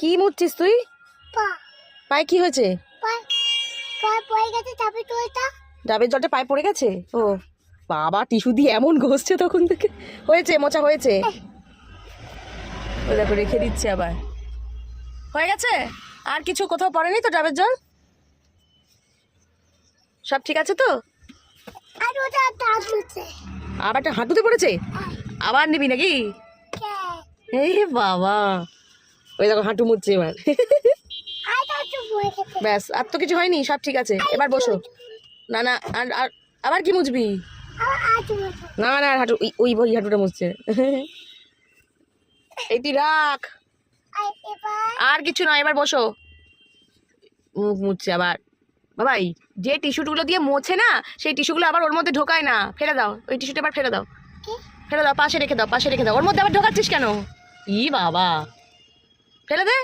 কি মুছছিস তুই? পায়ে কি হয়েছে? ডাবের জলটা পায়ে পড়ে গেছে। ও বাবা, টিস্যু দিয়ে এমন ঘষছে তখন থেকে। হয়েছে, মোচা হয়েছে। ও দেখো রেখে দিচ্ছে আবার। হয়ে গেছে? আর কিছু কোথাও পড়েনি তো ডাবের জল? সব ঠিক আছে তো? আবার একটা হাঁটুতে পড়েছে। আবার নিবি নাকি? এই বাবা, ওই দেখো হাঁটু মুছছে এবার। ব্যাস, আর তো কিছু হয়নি, সব ঠিক আছে। এবার বসো। না না, আর আর আবার কি মুছবি? না না, আর হাঁটু, ওই ওই হাঁটুটা মুছছে। এইটি রাখ, আর কিছু নয়, এবার বসো। মুখ মুছছে আবার। বাবাই, যে টিস্যুগুলো দিয়ে মোছে না, সেই টিস্যুগুলো আবার ওর মধ্যে ঢোকায় না। ফেলে দাও, ওই টিস্যুটা আবার ফেলে দাও। ফেলে দাও, পাশে রেখে দাও, পাশে রেখে দাও। ওর মধ্যে আবার ঢোকাচ্ছিস কেন? ই বাবা, ফেলে দে।